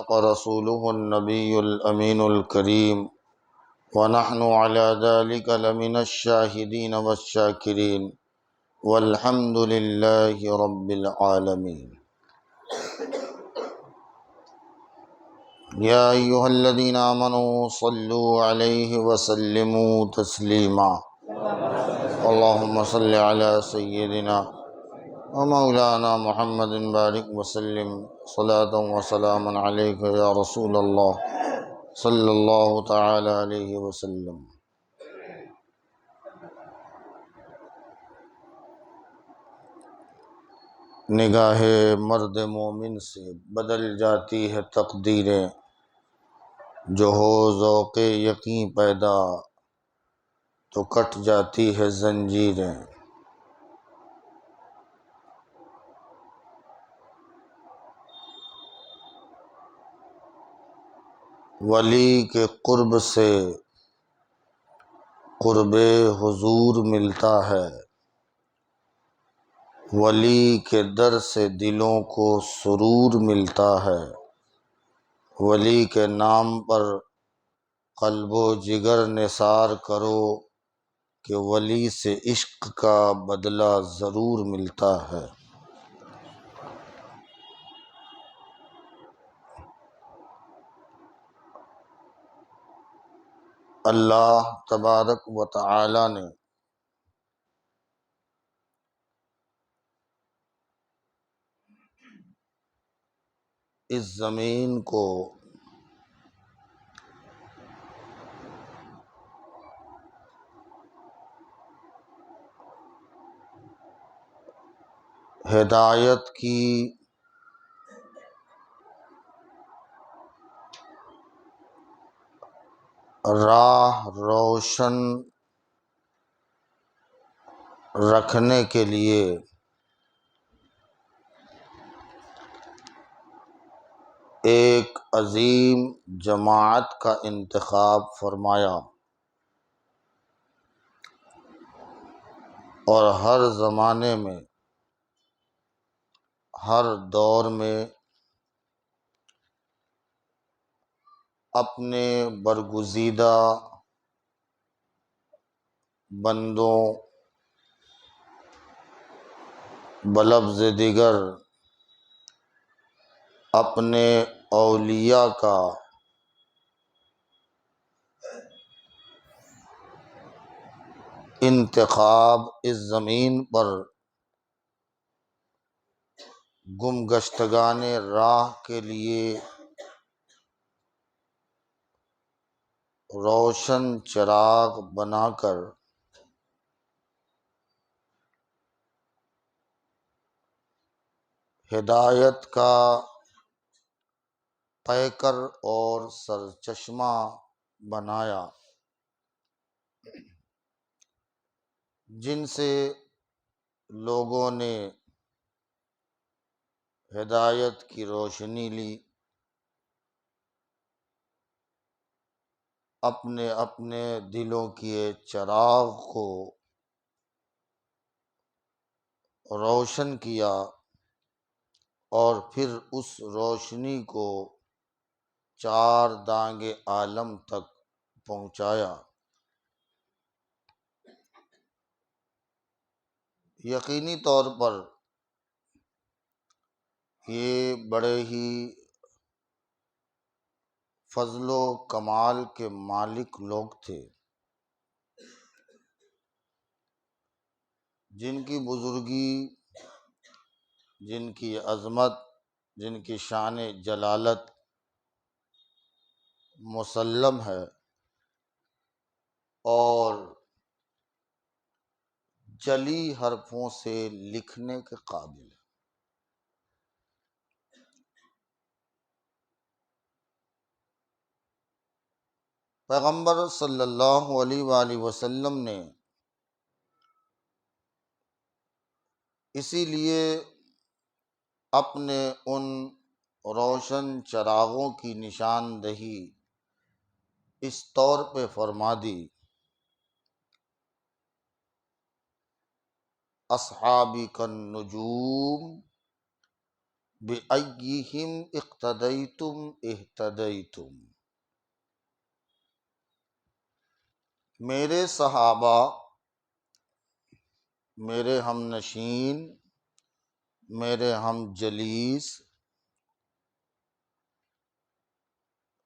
رسوله النبي الأمين الكريم ونحن على ذلك لمن الشاهدين والشاكرين والحمد لله رب العالمين. يا أيها الذين آمنوا صلوا عليه وسلموا تسليما. اللهم صل على سيدنا ومولانا محمد بارك وسلم صلاة وسلاما عليك يا رسول الله صلی اللہ تعالی علیہ وسلم. نگاہ مرد مومن سے بدل جاتی ہے تقدیریں، جو ہو ذوق یقین پیدا تو کٹ جاتی ہے زنجیریں. ولی کے قرب سے قرب حضور ملتا ہے، ولی کے در سے دلوں کو سرور ملتا ہے. ولی کے نام پر قلب و جگر نثار کرو کہ ولی سے عشق کا بدلہ ضرور ملتا ہے. اللہ تبارک و تعالی نے اس زمین کو ہدایت کی راہ روشن رکھنے کے لیے ایک عظیم جماعت کا انتخاب فرمایا، اور ہر زمانے میں ہر دور میں اپنے برگزیدہ بندوں بلفظ دیگر اپنے اولیاء کا انتخاب اس زمین پر گمگشتگان راہ کے لیے روشن چراغ بنا کر ہدایت کا پیکر اور سرچشمہ بنایا، جن سے لوگوں نے ہدایت کی روشنی لی، اپنے اپنے دلوں کے چراغ کو روشن کیا، اور پھر اس روشنی کو چار دانگ عالم تک پہنچایا. یقینی طور پر یہ بڑے ہی فضل و کمال کے مالک لوگ تھے، جن کی بزرگی، جن کی عظمت، جن کی شان جلالت مسلم ہے اور جلی حرفوں سے لکھنے کے قابل ہے. پیغمبر صلی اللہ علیہ وآلہ وسلم نے اسی لیے اپنے ان روشن چراغوں کی نشاندہی اس طور پہ فرما دی: اصحابی کالنجوم بِأَيِّهِمْ اقتدیتم اہتدیتم، میرے صحابہ، میرے ہم نشین، میرے ہم جلیس،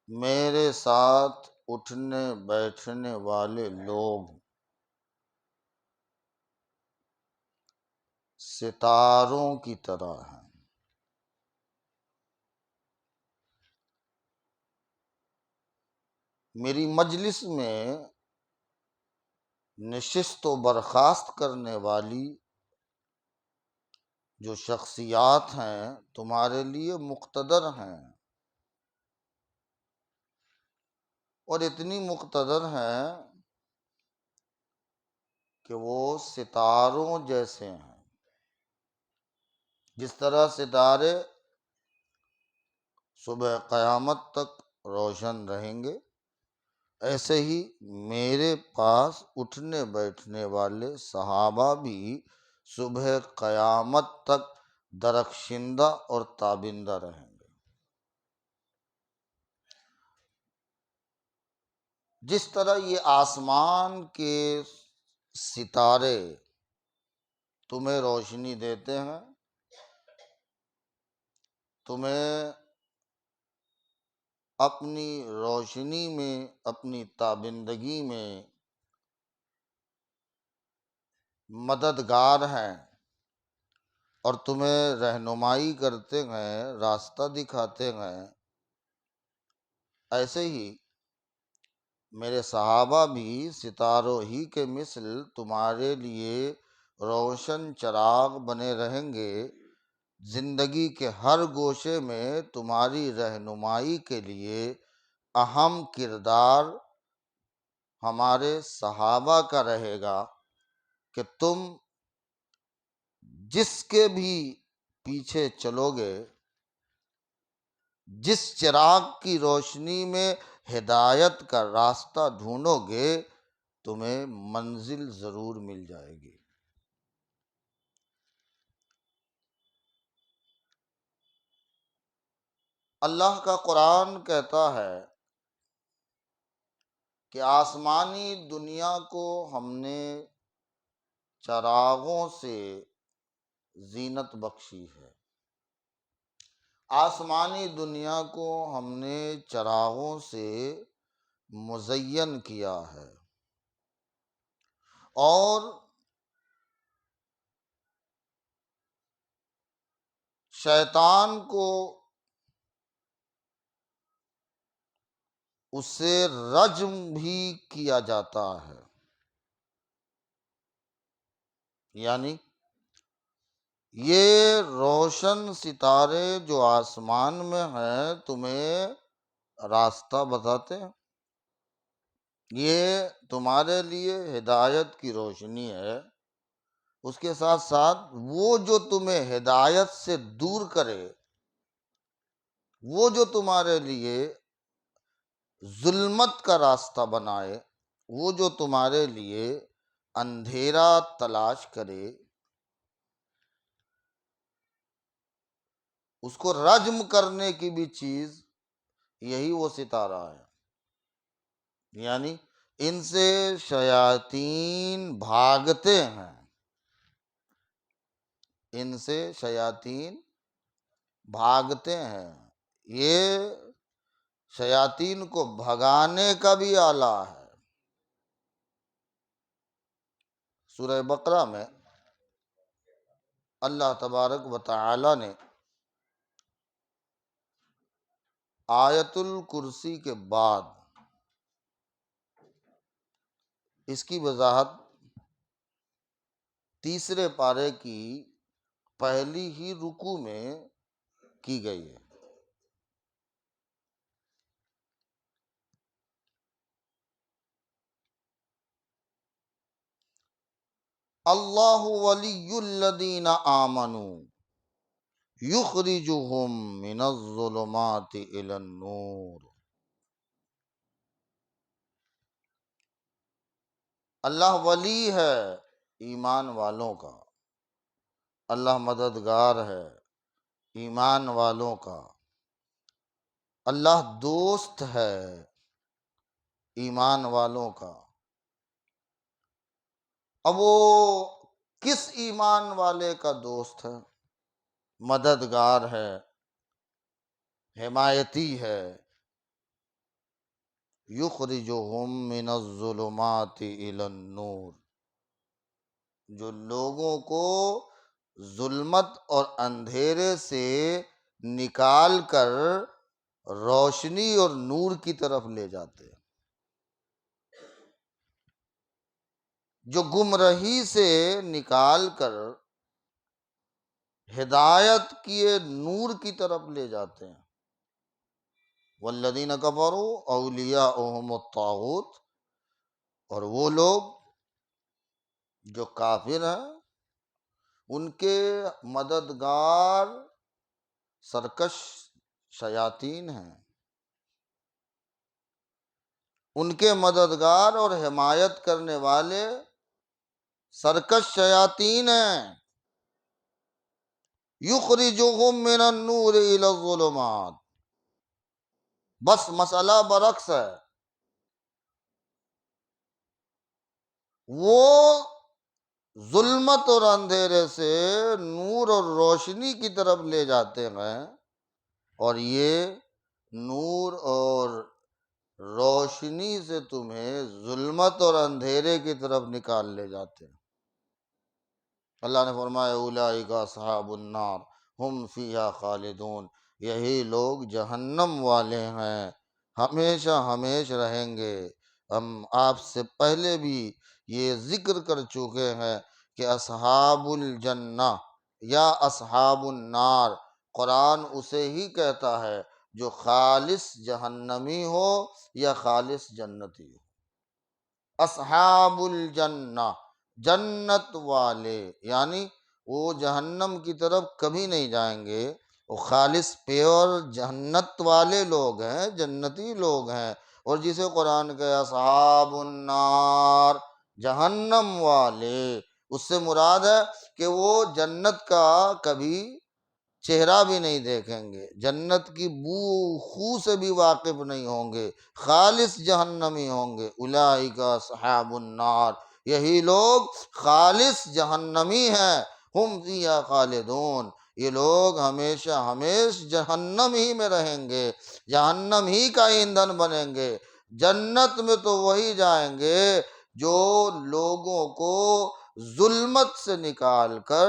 میرے ساتھ اٹھنے بیٹھنے والے لوگ ستاروں کی طرح ہیں۔ میری مجلس میں نشست و برخاست کرنے والی جو شخصیات ہیں تمہارے لیے مقتدر ہیں، اور اتنی مقتدر ہیں کہ وہ ستاروں جیسے ہیں۔ جس طرح ستارے صبح قیامت تک روشن رہیں گے، ایسے ہی میرے پاس اٹھنے بیٹھنے والے صحابہ بھی صبح قیامت تک درخشندہ اور تابندہ رہیں گے۔ جس طرح یہ آسمان کے ستارے تمہیں روشنی دیتے ہیں، تمہیں اپنی روشنی میں، اپنی تابندگی میں مددگار ہیں اور تمہیں رہنمائی کرتے ہیں، راستہ دکھاتے ہیں، ایسے ہی میرے صحابہ بھی ستاروں ہی کے مثل تمہارے لیے روشن چراغ بنے رہیں گے۔ زندگی کے ہر گوشے میں تمہاری رہنمائی کے لیے اہم کردار ہمارے صحابہ کا رہے گا کہ تم جس کے بھی پیچھے چلو گے، جس چراغ کی روشنی میں ہدایت کا راستہ ڈھونڈو گے، تمہیں منزل ضرور مل جائے گی۔ اللہ کا قرآن کہتا ہے کہ آسمانی دنیا کو ہم نے چراغوں سے زینت بخشی ہے۔ آسمانی دنیا کو ہم نے چراغوں سے مزین کیا ہے، اور شیطان کو اس سے رجم بھی کیا جاتا ہے، یعنی یہ روشن ستارے جو آسمان میں ہیں تمہیں راستہ بتاتے ہیں، یہ تمہارے لیے ہدایت کی روشنی ہے۔ اس کے ساتھ ساتھ وہ جو تمہیں ہدایت سے دور کرے، وہ جو تمہارے لیے ظلمت کا راستہ بنائے، وہ جو تمہارے لیے اندھیرا تلاش کرے، اس کو رجم کرنے کی بھی چیز یہی وہ ستارہ ہے، یعنی ان سے شیاطین بھاگتے ہیں، ان سے شیاطین بھاگتے ہیں۔ یہ شیاطین کو بھگانے کا بھی آلہ ہے۔ سورہ بقرہ میں اللہ تبارک و تعالی نے آیت الکرسی کے بعد اس کی وضاحت تیسرے پارے کی پہلی ہی رکوع میں کی گئی ہے۔ اللہ ولی الذین آمنوا یخرجہم من الظلمات الی النور، اللہ ولی ہے ایمان والوں کا، اللہ مددگار ہے ایمان والوں کا، اللہ دوست ہے ایمان والوں کا۔ اب وہ کس ایمان والے کا دوست ہے؟ مددگار ہے، حمایتی ہے۔ یخرجہم من الظلمات الی النور، جو لوگوں کو ظلمت اور اندھیرے سے نکال کر روشنی اور نور کی طرف لے جاتے ہیں، جو گمراہی سے نکال کر ہدایت کیے نور کی طرف لے جاتے ہیں۔ والذین کفروا اولیاؤہم الطاغوت، اور وہ لوگ جو کافر ہیں ان کے مددگار سرکش شیاطین ہیں، ان کے مددگار اور حمایت کرنے والے سرکش شیاطین ہیں۔ یخرجہم من النور الی الظلمات، بس مسئلہ برعکس ہے، وہ ظلمت اور اندھیرے سے نور اور روشنی کی طرف لے جاتے ہیں، اور یہ نور اور روشنی سے تمہیں ظلمت اور اندھیرے کی طرف نکال لے جاتے ہیں۔ اللہ نے فرمایا اولئک اصحاب النار ہم فیہا خالدون، یہی لوگ جہنم والے ہیں، ہمیشہ ہمیشہ رہیں گے۔ ہم آپ سے پہلے بھی یہ ذکر کر چکے ہیں کہ اصحاب الجنہ یا اصحاب النار، قرآن اسے ہی کہتا ہے جو خالص جہنمی ہو یا خالص جنتی ہو۔ اصحاب الجنہ، جنت والے، یعنی وہ جہنم کی طرف کبھی نہیں جائیں گے، وہ خالص پیور جنت والے لوگ ہیں، جنتی لوگ ہیں۔ اور جسے قرآن کے اصحاب النار، جہنم والے، اس سے مراد ہے کہ وہ جنت کا کبھی چہرہ بھی نہیں دیکھیں گے، جنت کی بو خو سے بھی واقف نہیں ہوں گے، خالص جہنمی ہوں گے۔ اولئک اصحاب النار، یہی لوگ خالص جہنمی ہیں، ہم فیہا خالدون، یہ لوگ ہمیشہ ہمیشہ جہنم ہی میں رہیں گے، جہنم ہی کا ایندھن بنیں گے۔ جنت میں تو وہی جائیں گے جو لوگوں کو ظلمت سے نکال کر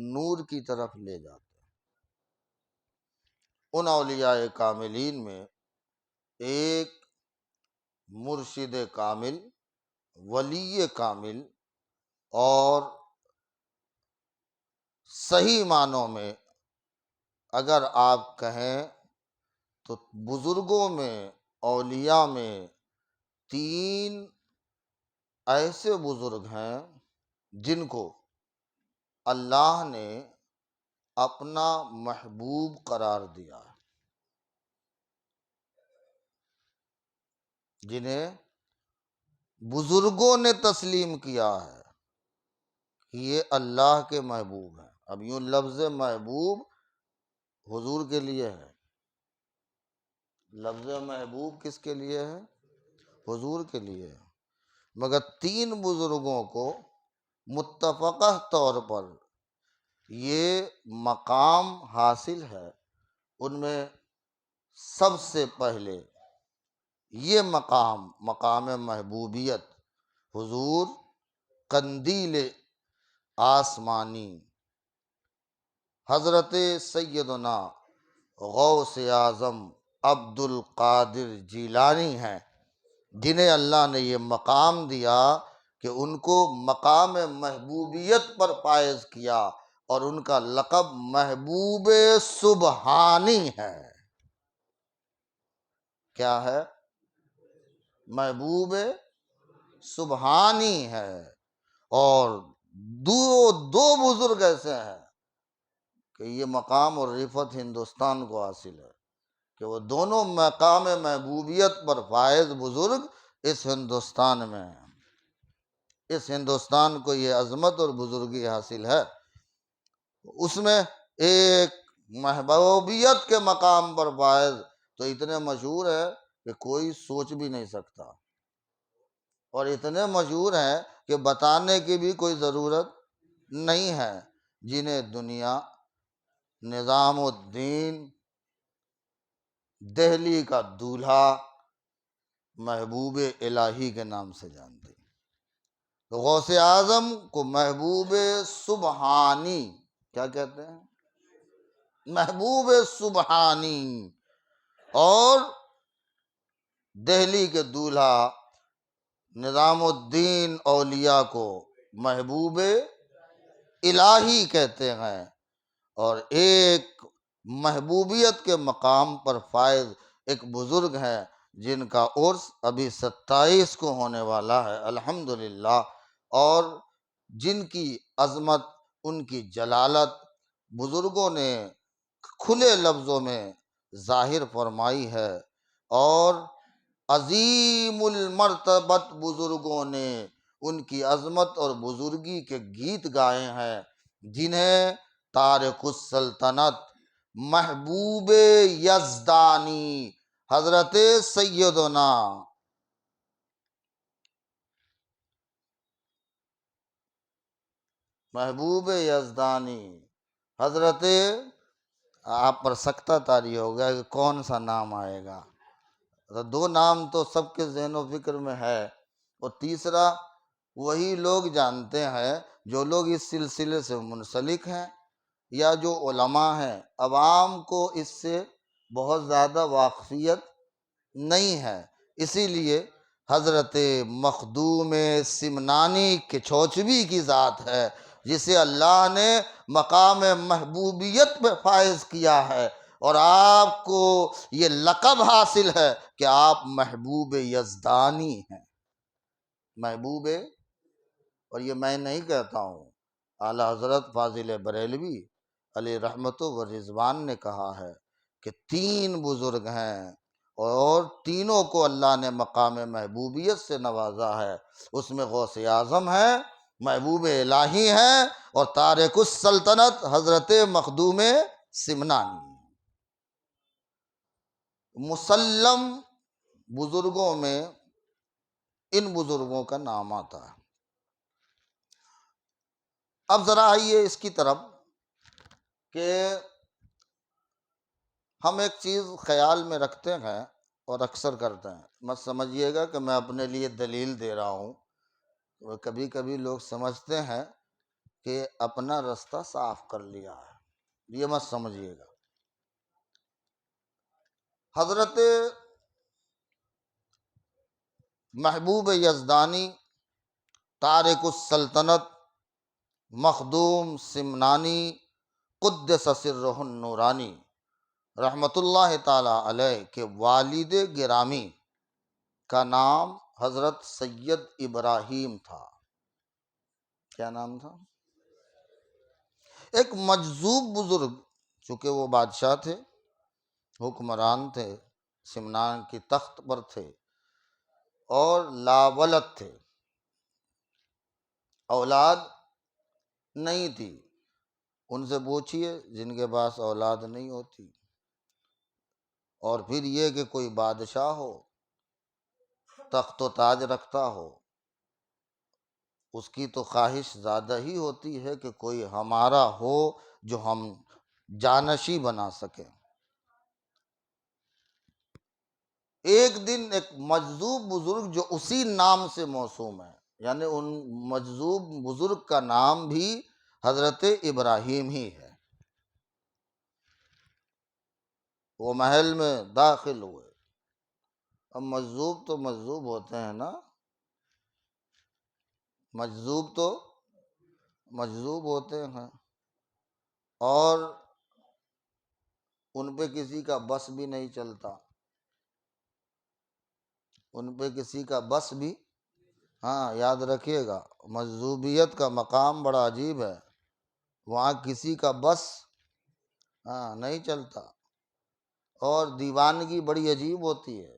نور کی طرف لے جاتے ہیں۔ ان اولیاء کاملین میں ایک مرشد کامل، ولی کامل، اور صحیح معنوں میں اگر آپ کہیں تو بزرگوں میں، اولیاء میں تین ایسے بزرگ ہیں جن کو اللہ نے اپنا محبوب قرار دیا ہے، جنہیں بزرگوں نے تسلیم کیا ہے کہ یہ اللہ کے محبوب ہیں۔ اب یوں لفظ محبوب حضور کے لیے ہے، لفظ محبوب کس کے لیے ہے؟ حضور کے لیے ہے، مگر تین بزرگوں کو متفقہ طور پر یہ مقام حاصل ہے۔ ان میں سب سے پہلے یہ مقام محبوبیت حضور قندیل آسمانی حضرت سیدنا غوث اعظم عبد القادر جیلانی ہیں، جنہیں اللہ نے یہ مقام دیا کہ ان کو مقام محبوبیت پر فائز کیا، اور ان کا لقب محبوب سبحانی ہے۔ کیا ہے؟ محبوب سبحانی ہے۔ اور دو بزرگ ایسے ہیں کہ یہ مقام اور رفعت ہندوستان کو حاصل ہے کہ وہ دونوں مقام محبوبیت پر فائز بزرگ اس ہندوستان میں ہیں، اس ہندوستان کو یہ عظمت اور بزرگی حاصل ہے۔ اس میں ایک محبوبیت کے مقام پر فائز تو اتنے مشہور ہے کہ کوئی سوچ بھی نہیں سکتا، اور اتنے مشہور ہیں کہ بتانے کی بھی کوئی ضرورت نہیں ہے، جنہیں دنیا نظام الدین دہلی کا دولہا محبوب الہی کے نام سے جانتے ہیں۔ تو غوث اعظم کو محبوب سبحانی کیا کہتے ہیں؟ محبوب سبحانی، اور دہلی کے دولہا نظام الدین اولیاء کو محبوب الہی کہتے ہیں۔ اور ایک محبوبیت کے مقام پر فائز ایک بزرگ ہیں جن کا عرس ابھی 27 کو ہونے والا ہے الحمدللہ، اور جن کی عظمت، ان کی جلالت بزرگوں نے کھلے لفظوں میں ظاہر فرمائی ہے، اور عظیم المرتبت بزرگوں نے ان کی عظمت اور بزرگی کے گیت گائے ہیں، جنہیں تارک السلطنت محبوب یزدانی حضرت سیدنا محبوب یزدانی حضرت، آپ پر سکتہ طاری ہو گیا کہ کون سا نام آئے گا، دو نام تو سب کے ذہن و فکر میں ہے، اور تیسرا وہی لوگ جانتے ہیں جو لوگ اس سلسلے سے منسلک ہیں یا جو علماء ہیں، عوام کو اس سے بہت زیادہ واقفیت نہیں ہے، اسی لیے حضرت مخدوم سمنانی کے چوچوی کی ذات ہے جسے اللہ نے مقام محبوبیت پہ فائز کیا ہے، اور آپ کو یہ لقب حاصل ہے کہ آپ محبوب یزدانی ہیں، محبوب، اور یہ میں نہیں کہتا ہوں، اعلی حضرت فاضل بریلوی علیہ رحمت و رضوان نے کہا ہے کہ 3 بزرگ ہیں اور تینوں کو اللہ نے مقام محبوبیت سے نوازا ہے، اس میں غوث اعظم ہے، محبوب الہی ہیں، اور تارک السلطنت حضرت مخدوم سمنانی۔ مسلم بزرگوں میں ان بزرگوں کا نام آتا ہے۔ اب ذرا آئیے اس کی طرف کہ ہم ایک چیز خیال میں رکھتے ہیں اور اکثر کرتے ہیں، مت سمجھیے گا کہ میں اپنے لیے دلیل دے رہا ہوں، کبھی کبھی لوگ سمجھتے ہیں کہ اپنا رستہ صاف کر لیا ہے، یہ مت سمجھیے گا۔ حضرت محبوب یزدانی تارک السلطنت مخدوم سمنانی قدس سرہ النورانی رحمت اللہ تعالی علیہ کے والد گرامی کا نام حضرت سید ابراہیم تھا۔ کیا نام تھا؟ ایک مجذوب بزرگ، چونکہ وہ بادشاہ تھے، حکمران تھے، سمنان کی تخت پر تھے، اور لاولد تھے، اولاد نہیں تھی۔ ان سے پوچھئے جن کے پاس اولاد نہیں ہوتی، اور پھر یہ کہ کوئی بادشاہ ہو، تخت و تاج رکھتا ہو، اس کی تو خواہش زیادہ ہی ہوتی ہے کہ کوئی ہمارا ہو جو ہم جانشی بنا سکیں۔ ایک دن ایک مجذوب بزرگ جو اسی نام سے موسوم ہے، یعنی ان مجذوب بزرگ کا نام بھی حضرت ابراہیم ہی ہے، وہ محل میں داخل ہوئے۔ اب مجذوب تو مجذوب ہوتے ہیں نا، مجذوب تو مجذوب ہوتے ہیں، اور ان پہ کسی کا بس بھی نہیں چلتا، ان پہ کسی کا بس بھی، ہاں یاد رکھیے گا، مجذوبیت کا مقام بڑا عجیب ہے، وہاں کسی کا بس نہیں چلتا، اور دیوانگی بڑی عجیب ہوتی ہے،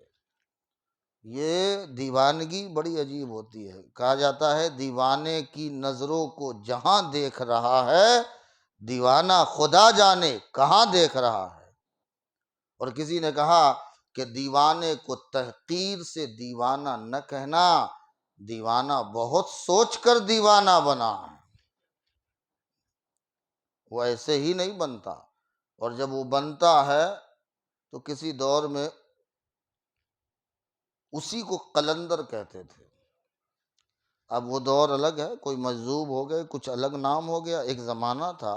یہ دیوانگی بڑی عجیب ہوتی ہے۔ کہا جاتا ہے دیوانے کی نظروں کو جہاں دیکھ رہا ہے، دیوانہ خدا جانے کہاں دیکھ رہا ہے۔ اور کسی نے کہا کہ دیوانے کو تحقیر سے دیوانہ نہ کہنا، دیوانہ بہت سوچ کر دیوانہ بنا ہے، وہ ایسے ہی نہیں بنتا۔ اور جب وہ بنتا ہے تو کسی دور میں اسی کو قلندر کہتے تھے۔ اب وہ دور الگ ہے، کوئی مجذوب ہو گئے، کچھ الگ نام ہو گیا۔ ایک زمانہ تھا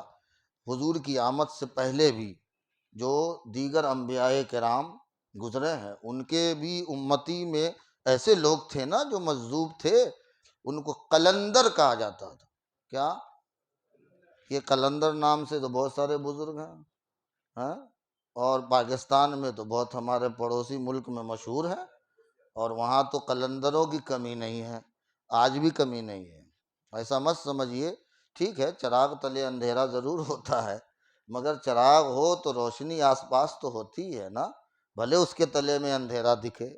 حضور کی آمد سے پہلے بھی جو دیگر انبیاء کرام گزرے ہیں، ان کے بھی امتی میں ایسے لوگ تھے نا جو مجذوب تھے، ان کو قلندر کہا جاتا تھا۔ کیا؟ یہ قلندر نام سے تو بہت سارے بزرگ ہیں، ہاں؟ اور پاکستان میں تو بہت ہمارے پڑوسی ملک میں مشہور ہے، اور وہاں تو قلندروں کی کمی نہیں ہے، آج بھی کمی نہیں ہے۔ ایسا مت سمجھیے، ٹھیک ہے چراغ تلے اندھیرا ضرور ہوتا ہے، مگر چراغ ہو تو روشنی آس پاس تو ہوتی ہے نا، بھلے اس کے تلے میں اندھیرا دکھے۔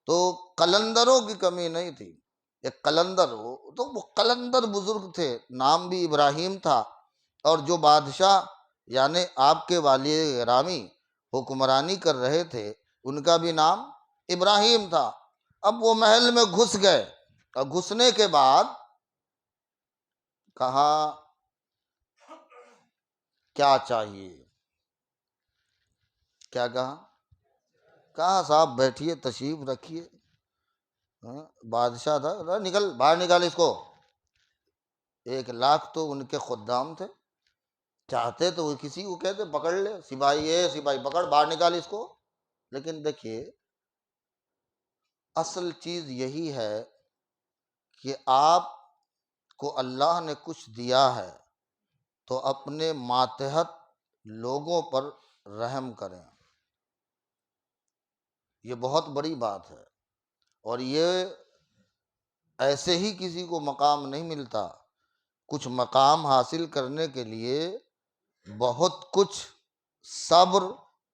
تو قلندروں کی کمی نہیں تھی۔ ایک قلندر ہو تو وہ قلندر بزرگ تھے، نام بھی ابراہیم تھا، اور جو بادشاہ یعنی آپ کے والی گرامی حکمرانی کر رہے تھے ان کا بھی نام ابراہیم تھا۔ اب وہ محل میں گھس گئے، اور گھسنے کے بعد کہا کیا چاہیے؟ کیا کہا؟ کہا صاحب بیٹھیے، تشریف رکھیے۔ بادشاہ تھا، نکل باہر، نکال اس کو۔ 1,00,000 تو ان کے خدام تھے، چاہتے تو وہ کسی کو کہتے پکڑ لے، سپاہی ہے سپاہی پکڑ، باہر نکال اس کو۔ لیکن دیکھیے اصل چیز یہی ہے کہ آپ کو اللہ نے کچھ دیا ہے تو اپنے ماتحت لوگوں پر رحم کریں، یہ بہت بڑی بات ہے۔ اور یہ ایسے ہی کسی کو مقام نہیں ملتا، کچھ مقام حاصل کرنے کے لیے بہت کچھ صبر،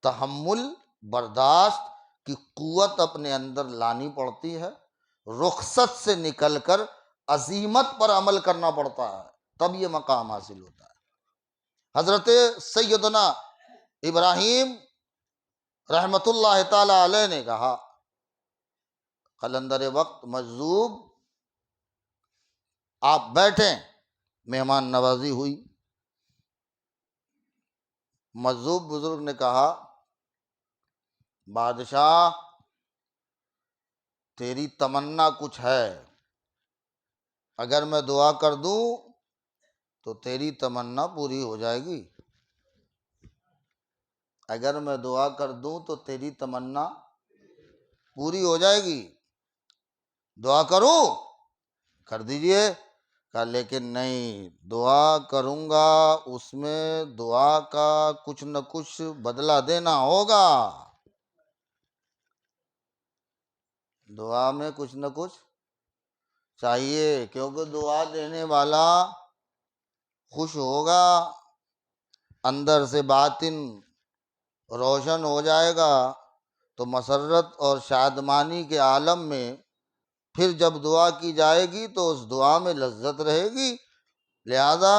تحمل، برداشت کی قوت اپنے اندر لانی پڑتی ہے، رخصت سے نکل کر عزیمت پر عمل کرنا پڑتا ہے، تب یہ مقام حاصل ہوتا ہے۔ حضرت سیدنا ابراہیم رحمت اللہ تعالی علیہ نے کہا قلندر وقت مجذوب آپ بیٹھیں، مہمان نوازی ہوئی۔ مجذوب بزرگ نے کہا بادشاہ تیری تمنا کچھ ہے، اگر میں دعا کر دوں تو تیری تمنا پوری ہو جائے گی، اگر میں دعا کر دوں تو تیری تمنا پوری ہو جائے گی، دعا کروں؟ کر دیجئے۔ کہا لیکن نہیں، دعا کروں گا اس میں دعا کا کچھ نہ کچھ بدلہ دینا ہوگا، دعا میں کچھ نہ کچھ چاہیے، کیونکہ دعا دینے والا خوش ہوگا، اندر سے باطن روشن ہو جائے گا، تو مسرت اور شادمانی کے عالم میں پھر جب دعا کی جائے گی تو اس دعا میں لذت رہے گی، لہذا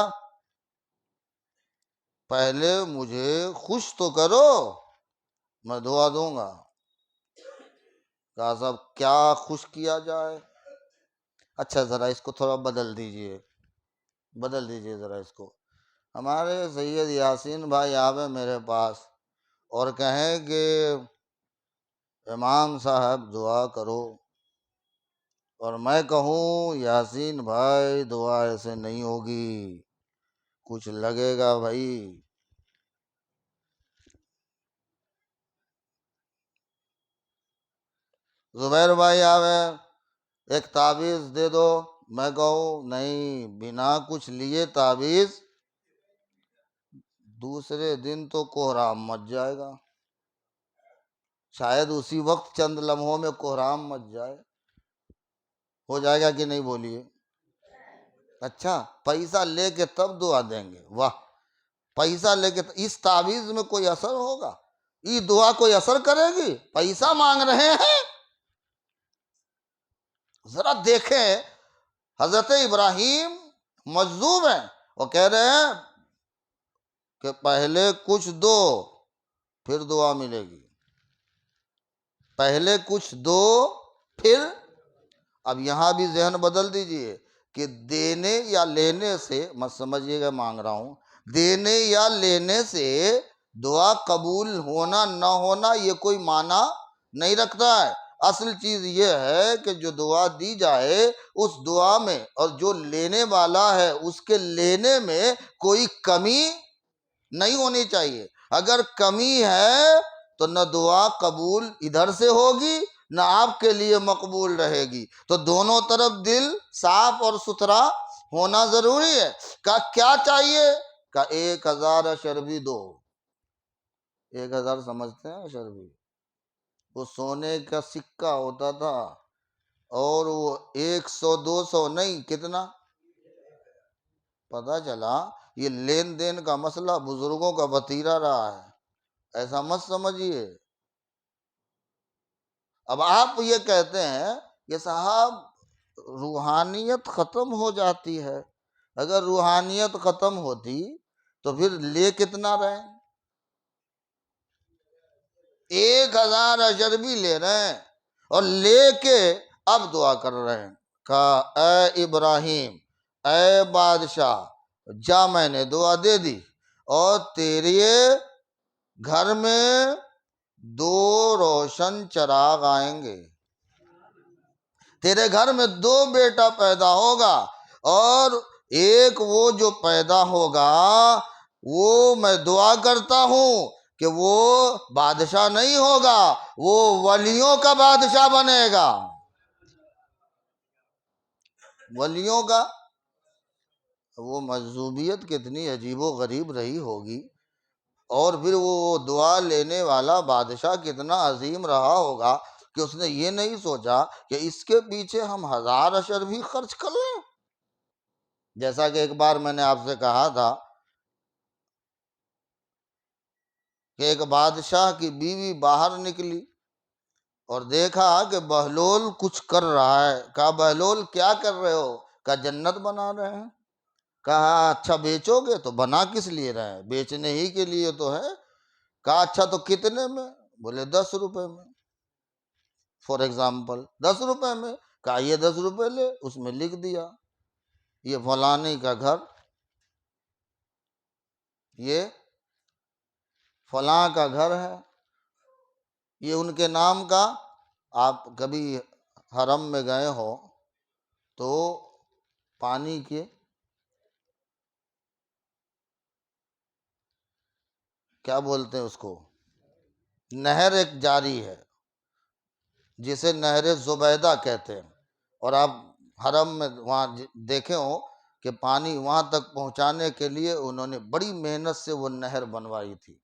پہلے مجھے خوش تو کرو، میں دعا دوں گا۔ کہا صاحب کیا خوش کیا جائے؟ اچھا ذرا اس کو تھوڑا بدل دیجئے، بدل دیجئے ذرا اس کو۔ ہمارے سید یاسین بھائی آوے میرے پاس اور کہیں کہ امام صاحب دعا کرو، اور میں کہوں یاسین بھائی دعا ایسے نہیں ہوگی، کچھ لگے گا بھائی۔ زبیر بھائی آوے ایک تعویذ دے دو، میں کہوں نہیں، بنا کچھ لیے تعویذ، دوسرے دن تو کوہرام مچ جائے گا، شاید اسی وقت چند لمحوں میں کوہرام مچ جائے، ہو جائے گا کہ نہیں بولیے؟ اچھا پیسہ لے کے تب دعا دیں گے؟ واہ، پیسہ لے کے اس تعویذ میں کوئی اثر ہوگا؟ یہ دعا کوئی اثر کرے گی؟ پیسہ مانگ رہے ہیں؟ ذرا دیکھیں حضرت ابراہیم مجذوب ہیں، وہ کہہ رہے ہیں کہ پہلے کچھ دو پھر دعا ملے گی، پہلے کچھ دو پھر۔ اب یہاں بھی ذہن بدل دیجئے کہ دینے یا لینے سے، مت سمجھیے گا مانگ رہا ہوں، دینے یا لینے سے دعا قبول ہونا نہ ہونا یہ کوئی معنی نہیں رکھتا ہے۔ اصل چیز یہ ہے کہ جو دعا دی جائے اس دعا میں اور جو لینے والا ہے اس کے لینے میں کوئی کمی نہیں ہونی چاہیے۔ اگر کمی ہے تو نہ دعا قبول ادھر سے ہوگی نہ آپ کے لیے مقبول رہے گی۔ تو دونوں طرف دل صاف اور ستھرا ہونا ضروری ہے۔ کہا کیا چاہیے؟ کہا 1000 اشربی دو۔ 1000 سمجھتے ہیں اشربی؟ وہ سونے کا سکہ ہوتا تھا، اور وہ 100 200 نہیں، کتنا؟ پتہ چلا یہ لین دین کا مسئلہ بزرگوں کا وتیرہ رہا ہے، ایسا مت سمجھیے۔ اب آپ یہ کہتے ہیں کہ صاحب روحانیت ختم ہو جاتی ہے۔ اگر روحانیت ختم ہوتی تو پھر لے کتنا رہے ہیں؟ 1000 اشربی لے رہے ہیں اور لے کے اب دعا کر رہے ہیں۔ کہا اے ابراہیم، اے بادشاہ، جا میں نے دعا دے دی، اور تیرے گھر میں 2 روشن چراغ آئیں گے، تیرے گھر میں 2 بیٹا پیدا ہوگا، اور ایک وہ جو پیدا ہوگا وہ میں دعا کرتا ہوں کہ وہ بادشاہ نہیں ہوگا، وہ ولیوں کا بادشاہ بنے گا۔ ولیوں کا، وہ مجذوبیت کتنی عجیب و غریب رہی ہوگی، اور پھر وہ دعا لینے والا بادشاہ کتنا عظیم رہا ہوگا کہ اس نے یہ نہیں سوچا کہ اس کے پیچھے ہم 1000 اشربی خرچ کر لیں۔ جیسا کہ ایک بار میں نے آپ سے کہا تھا کہ ایک بادشاہ کی بیوی باہر نکلی اور دیکھا کہ بہلول کچھ کر رہا ہے۔ کہا بہلول کیا کر رہے ہو؟ کہا جنت بنا رہے ہیں۔ کہا اچھا بیچو گے؟ تو بنا کس لیے رہے ہیں؟ بیچنے ہی کے لیے تو ہے۔ کہا اچھا تو کتنے میں؟ بولے 10 روپے میں، فور ایگزامپل 10 روپے میں۔ کہا یہ 10 روپے لے، اس میں لکھ دیا یہ فلانی کا گھر، یہ فلاں کا گھر ہے، یہ ان کے نام کا۔ آپ کبھی حرم میں گئے ہو تو پانی کے کیا بولتے ہیں اس کو، نہر ایک جاری ہے جسے نہر زبیدہ کہتے ہیں، اور آپ حرم میں وہاں دیکھے ہو کہ پانی وہاں تک پہنچانے کے لیے انہوں نے بڑی محنت سے وہ نہر بنوائی تھی۔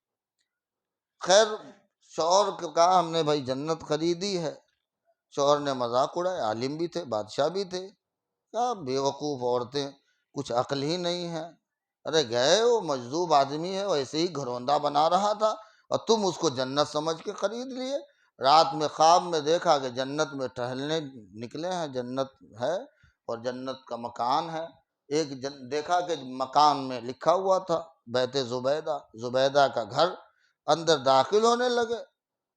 خیر شوہر کو کہا ہم نے بھائی جنت خریدی ہے۔ شوہر نے مذاق اڑایا، عالم بھی تھے بادشاہ بھی تھے، کہا بیوقوف عورتیں، کچھ عقل ہی نہیں ہے، ارے گئے وہ مجذوب آدمی ہے، ویسے ہی گھروندہ بنا رہا تھا اور تم اس کو جنت سمجھ کے خرید لیے۔ رات میں خواب میں دیکھا کہ جنت میں ٹہلنے نکلے ہیں، جنت ہے اور جنت کا مکان ہے۔ ایک دیکھا کہ مکان میں لکھا ہوا تھا بیت زبیدہ، زبیدہ کا گھر۔ اندر داخل ہونے لگے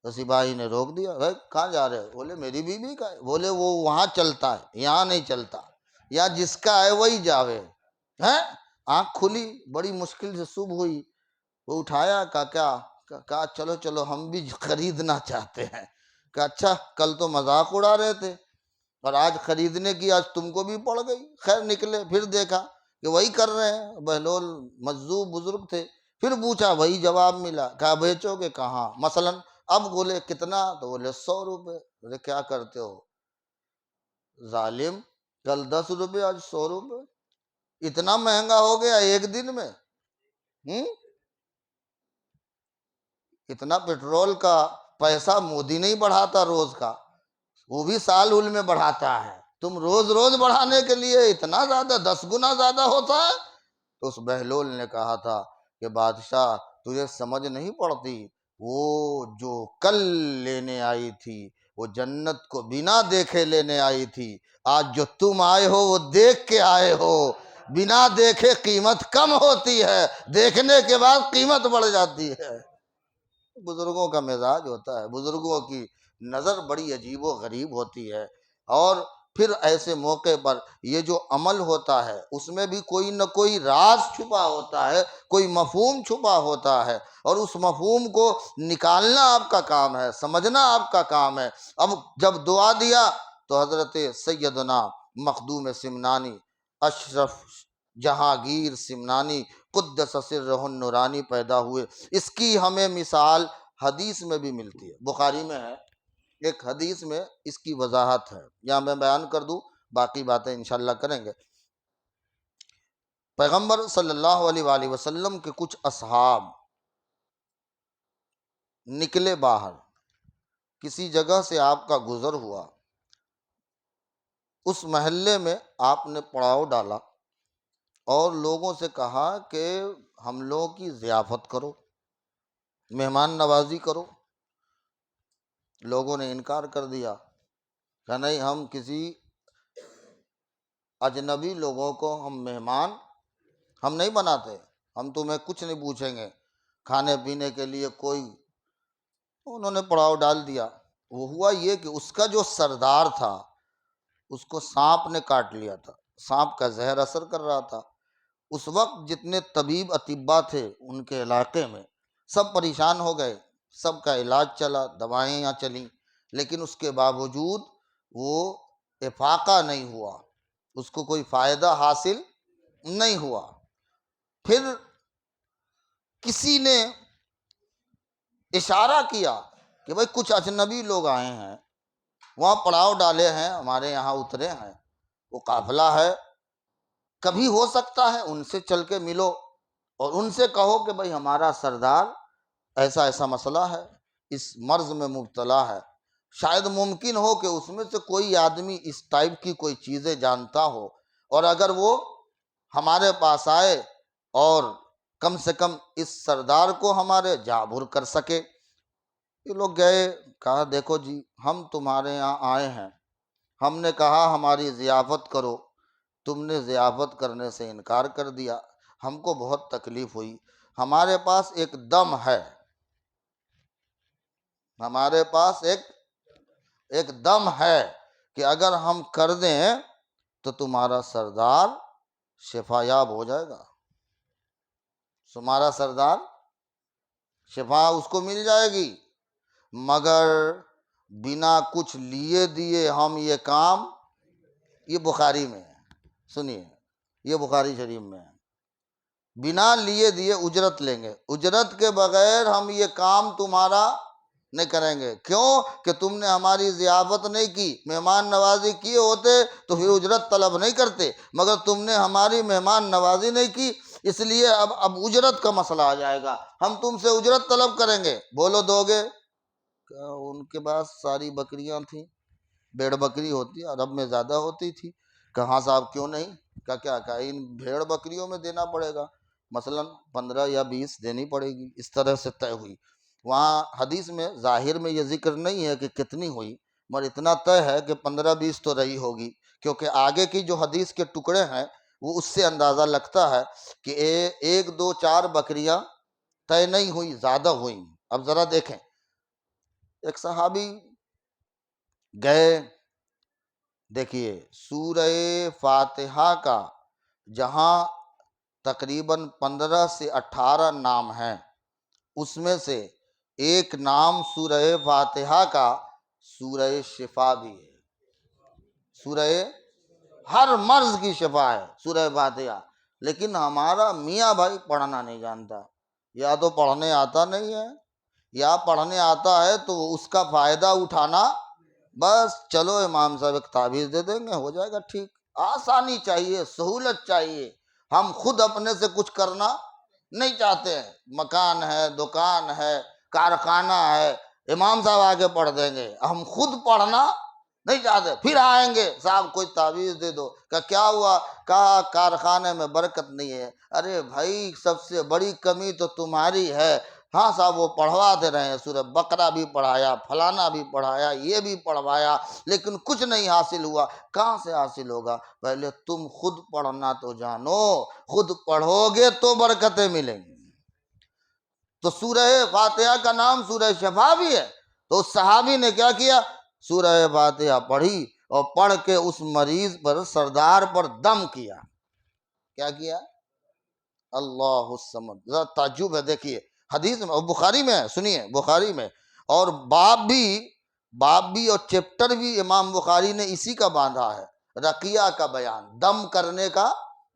تو سپاہی نے روک دیا، کہاں جا رہے؟ بولے میری بیوی کا ہے۔ بولے وہ وہاں چلتا ہے، یہاں نہیں چلتا، یا جس کا ہے وہی جاوے۔ ہیں آنکھ کھلی، بڑی مشکل سے صبح ہوئی، وہ اٹھایا، کہا چلو چلو ہم بھی خریدنا چاہتے ہیں۔ کہا اچھا کل تو مذاق اڑا رہے تھے اور آج خریدنے کی آج تم کو بھی پڑ گئی۔ خیر نکلے، پھر دیکھا کہ وہی کر رہے ہیں، بہلول مجذوب بزرگ تھے۔ پھر پوچھا، وہی جواب ملا۔ کہا بیچو گے؟ کہاں مثلا؟ اب بولے کتنا؟ تو بولے 100 روپے۔ بولے کیا کرتے ہو ظالم، کل 10 روپے آج 100 روپے، اتنا مہنگا ہو گیا ایک دن میں؟ اتنا پیٹرول کا پیسہ مودی نہیں بڑھاتا روز کا، وہ بھی سال ہول میں بڑھاتا ہے، تم روز روز بڑھانے کے لیے اتنا زیادہ 10 گنا زیادہ ہوتا ہے۔ تو اس بہلول نے کہا تھا کہ بادشاہ تجھے سمجھ نہیں پڑتی، وہ جو کل لینے آئی تھی وہ جنت کو بنا دیکھے لینے آئی تھی، آج جو تم آئے ہو وہ دیکھ کے آئے ہو، بنا دیکھے قیمت کم ہوتی ہے، دیکھنے کے بعد قیمت بڑھ جاتی ہے۔ بزرگوں کا مزاج ہوتا ہے، بزرگوں کی نظر بڑی عجیب و غریب ہوتی ہے۔ اور پھر ایسے موقع پر یہ جو عمل ہوتا ہے اس میں بھی کوئی نہ کوئی راز چھپا ہوتا ہے، کوئی مفہوم چھپا ہوتا ہے، اور اس مفہوم کو نکالنا آپ کا کام ہے، سمجھنا آپ کا کام ہے۔ اب جب دعا دیا تو حضرت سیدنا مخدوم سمنانی، اشرف جہانگیر سمنانی قدس سرہ النورانی پیدا ہوئے۔ اس کی ہمیں مثال حدیث میں بھی ملتی ہے، بخاری میں ہے، ایک حدیث میں اس کی وضاحت ہے، یا میں بیان کر دوں، باقی باتیں انشاءاللہ کریں گے۔ پیغمبر صلی اللہ علیہ وآلہ وسلم کے کچھ اصحاب نکلے باہر، کسی جگہ سے آپ کا گزر ہوا، اس محلے میں آپ نے پڑاؤ ڈالا اور لوگوں سے کہا کہ ہم لوگوں کی ضیافت کرو، مہمان نوازی کرو۔ لوگوں نے انکار کر دیا کہ نہیں، ہم کسی اجنبی لوگوں کو ہم مہمان ہم نہیں بناتے، ہم تمہیں کچھ نہیں پوچھیں گے، کھانے پینے کے لیے کوئی۔ انہوں نے پڑاؤ ڈال دیا۔ وہ ہوا یہ کہ اس کا جو سردار تھا اس کو سانپ نے کاٹ لیا تھا، سانپ کا زہر اثر کر رہا تھا۔ اس وقت جتنے طبیب اطباء تھے ان کے علاقے میں سب پریشان ہو گئے، سب کا علاج چلا، دوائیں یہاں چلیں، لیکن اس کے باوجود وہ افاقہ نہیں ہوا، اس کو کوئی فائدہ حاصل نہیں ہوا۔ پھر کسی نے اشارہ کیا کہ بھئی کچھ اجنبی لوگ آئے ہیں، وہاں پڑاؤ ڈالے ہیں، ہمارے یہاں اترے ہیں، وہ قافلہ ہے، کبھی ہو سکتا ہے ان سے چل کے ملو اور ان سے کہو کہ بھئی ہمارا سردار ایسا ایسا مسئلہ ہے، اس مرض میں مبتلا ہے، شاید ممکن ہو کہ اس میں سے کوئی آدمی اس ٹائپ کی کوئی چیزیں جانتا ہو، اور اگر وہ ہمارے پاس آئے اور کم سے کم اس سردار کو ہمارے جابر کر سکے۔ یہ لوگ گئے، کہا دیکھو جی، ہم تمہارے یہاں آئے ہیں، ہم نے کہا ہماری ضیافت کرو، تم نے ضیافت کرنے سے انکار کر دیا، ہم کو بہت تکلیف ہوئی، ہمارے پاس ایک دم ہے، ہمارے پاس ایک دم ہے کہ اگر ہم کر دیں تو تمہارا سردار شفا یاب ہو جائے گا، تمہارا سردار شفا اس کو مل جائے گی، مگر بنا کچھ لیے دیے ہم یہ کام، یہ بخاری میں ہے، سنیے، یہ بخاری شریف میں ہے، بنا لیے دیے اجرت لیں گے، اجرت کے بغیر ہم یہ کام تمہارا نہیں کریں گے۔ کیوں کہ تم نے ہماری ضیافت نہیں کی، مہمان نوازی کیے ہوتے تو پھر اجرت طلب نہیں کرتے، مگر تم نے ہماری مہمان نوازی نہیں کی، اس لیے اب اجرت کا مسئلہ آ جائے گا، ہم تم سے اجرت طلب کریں گے، بولو دو گے؟ ان کے پاس ساری بکریاں تھیں، بھیڑ بکری ہوتی ہے، عرب میں زیادہ ہوتی تھی، کہاں صاحب کیوں نہیں؟ کیا ان بھیڑ بکریوں میں دینا پڑے گا، مثلا 15 یا 20 دینی پڑے گی، اس طرح سے طے ہوئی۔ وہاں حدیث میں ظاہر میں یہ ذکر نہیں ہے کہ کتنی ہوئی، مگر اتنا طے ہے کہ 15-20 تو رہی ہوگی، کیونکہ آگے کی جو حدیث کے ٹکڑے ہیں وہ اس سے اندازہ لگتا ہے کہ 1 2 4 بکریاں طے نہیں ہوئی، زیادہ ہوئیں۔ اب ذرا دیکھیں، ایک صحابی گئے، دیکھیے سورہ فاتحہ کا جہاں تقریباً 15 سے 18 نام ہیں، اس میں سے ایک نام سورہ فاتحہ کا سورہ شفا بھی ہے، سورہ ہر مرض کی شفا ہے سورہ فاتحہ، لیکن ہمارا میاں بھائی پڑھنا نہیں جانتا، یا تو پڑھنے آتا نہیں ہے، یا پڑھنے آتا ہے تو اس کا فائدہ اٹھانا، بس چلو امام صاحب ایک تعویذ دے دیں گے ہو جائے گا ٹھیک۔ آسانی چاہیے، سہولت چاہیے، ہم خود اپنے سے کچھ کرنا نہیں چاہتے ہیں، مکان ہے، دکان ہے، کارخانہ ہے، امام صاحب آگے پڑھ دیں گے، ہم خود پڑھنا نہیں چاہتے، پھر آئیں گے صاحب کوئی تعویذ دے دو، کہ کیا ہوا؟ کہا کارخانے میں برکت نہیں ہے۔ ارے بھائی، سب سے بڑی کمی تو تمہاری ہے، ہاں صاحب وہ پڑھواتے رہے، سورہ بقرہ بھی پڑھایا، فلانا بھی پڑھایا، یہ بھی پڑھوایا، لیکن کچھ نہیں حاصل ہوا۔ کہاں سے حاصل ہوگا؟ پہلے تم خود پڑھنا تو جانو، خود پڑھو گے تو برکتیں ملیں گی۔ تو سورہ فاتحہ کا نام سورہ شفا بھی ہے۔ تو اس صحابی نے کیا کیا؟ سورہ فاتحہ پڑھی اور پڑھ کے اس مریض پر، سردار پر دم کیا۔ کیا کیا؟ اللہ الصمد۔ ذرا تعجب ہے، دیکھیے حدیث میں، اور بخاری میں ہے، سنیے بخاری میں، اور باب بھی اور چیپٹر بھی امام بخاری نے اسی کا باندھا ہے، رقیہ کا بیان، دم کرنے کا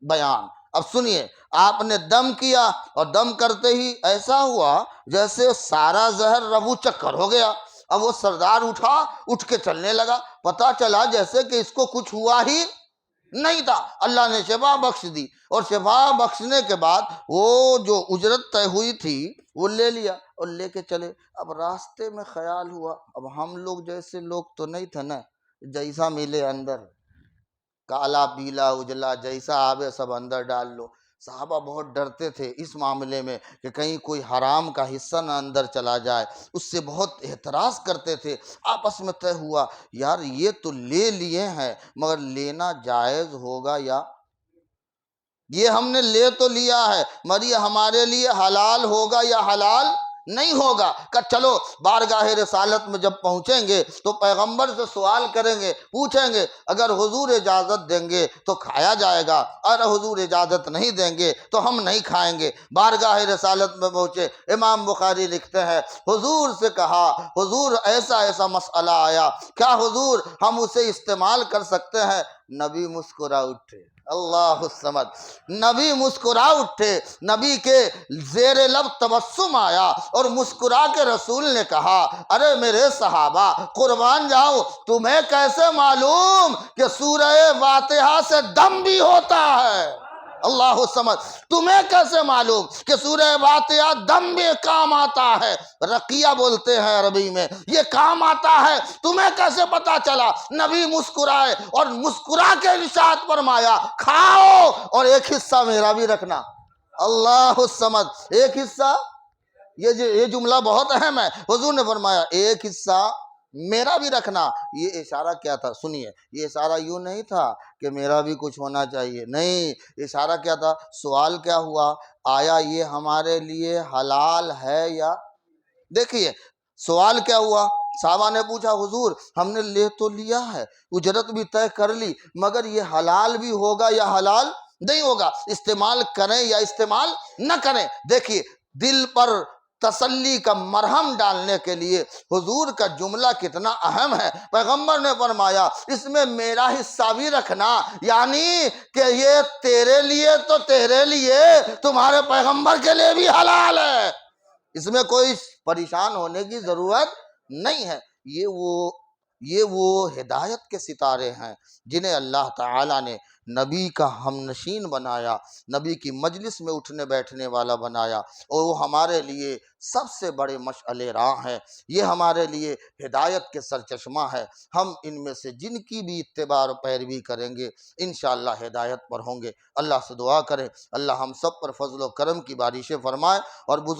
بیان۔ اب سنیے، آپ نے دم کیا اور دم کرتے ہی ایسا ہوا جیسے سارا زہر ربو چکر ہو گیا۔ اب وہ سردار اٹھ کے چلنے لگا، پتا چلا جیسے کہ اس کو کچھ ہوا ہی نہیں تھا۔ اللہ نے شفا بخش دی، اور شفا بخشنے کے بعد وہ جو اجرت طے ہوئی تھی وہ لے لیا اور لے کے چلے۔ اب راستے میں خیال ہوا، اب ہم لوگ جیسے لوگ تو نہیں تھے نا، جیسا ملے اندر، کالا پیلا اجلا جیسا آوے سب اندر ڈال لو۔ صحابہ بہت ڈرتے تھے اس معاملے میں کہ کہیں کوئی حرام کا حصہ نہ اندر چلا جائے، اس سے بہت احتراز کرتے تھے۔ آپس میں طے ہوا، یار یہ تو لے لیے ہیں، مگر لینا جائز ہوگا یا یہ ہم نے لے تو لیا ہے مگر یہ ہمارے لیے حلال ہوگا یا حلال نہیں ہوگا؟ کہ چلو بارگاہ رسالت میں جب پہنچیں گے تو پیغمبر سے سوال کریں گے، پوچھیں گے، اگر حضور اجازت دیں گے تو کھایا جائے گا، اور حضور اجازت نہیں دیں گے تو ہم نہیں کھائیں گے۔ بارگاہ رسالت میں پہنچے، امام بخاری لکھتے ہیں حضور سے کہا، حضور ایسا مسئلہ آیا، کیا حضور ہم اسے استعمال کر سکتے ہیں؟ نبی مسکرا اٹھے، اللہ الصمد، نبی مسکرا اٹھے، نبی کے زیر لب تبسم آیا اور مسکرا کے رسول نے کہا، ارے میرے صحابہ قربان جاؤ، تمہیں کیسے معلوم کہ سورہ فاتحہ سے دم بھی ہوتا ہے؟ اللہ الصمد، تمہیں کیسے معلوم کہ سورہ فاتحہ دم بھی کام آتا ہے؟ رقیہ بولتے ہیں عربی میں، یہ کام آتا ہے، تمہیں کیسے پتا چلا؟ نبی مسکرائے اور مسکرا کے ارشاد فرمایا، کھاؤ اور ایک حصہ میرا بھی رکھنا۔ اللہ الصمد، ایک حصہ، یہ جملہ بہت اہم ہے۔ حضور نے فرمایا ایک حصہ میرا بھی رکھنا۔ یہ اشارہ کیا تھا؟ سنیے، یہ اشارہ یوں نہیں تھا کہ میرا بھی کچھ ہونا چاہیے، نہیں، اشارہ کیا تھا؟ سوال کیا ہوا؟ آیا یہ ہمارے لیے حلال ہے یا؟ دیکھیے سوال کیا ہوا، صحابہ نے پوچھا حضور ہم نے لے تو لیا ہے، اجرت بھی طے کر لی، مگر یہ حلال بھی ہوگا یا حلال نہیں ہوگا؟ استعمال کریں یا استعمال نہ کریں؟ دیکھیے دل پر تسلی کا مرہم ڈالنے کے لیے حضور کا جملہ کتنا اہم ہے۔ پیغمبر نے فرمایا اس میں میرا حصہ بھی رکھنا، یعنی کہ یہ تیرے لیے تو تیرے لیے، تمہارے پیغمبر کے لیے بھی حلال ہے، اس میں کوئی پریشان ہونے کی ضرورت نہیں ہے۔ یہ وہ ہدایت کے ستارے ہیں جنہیں اللہ تعالیٰ نے نبی کا ہم نشین بنایا، نبی کی مجلس میں اٹھنے بیٹھنے والا بنایا، اور وہ ہمارے لیے سب سے بڑے مشعل راہ ہیں، یہ ہمارے لیے ہدایت کے سرچشمہ ہے۔ ہم ان میں سے جن کی بھی اتباع و پیروی کریں گے انشاءاللہ ہدایت پر ہوں گے۔ اللہ سے دعا کریں اللہ ہم سب پر فضل و کرم کی بارشیں فرمائے، اور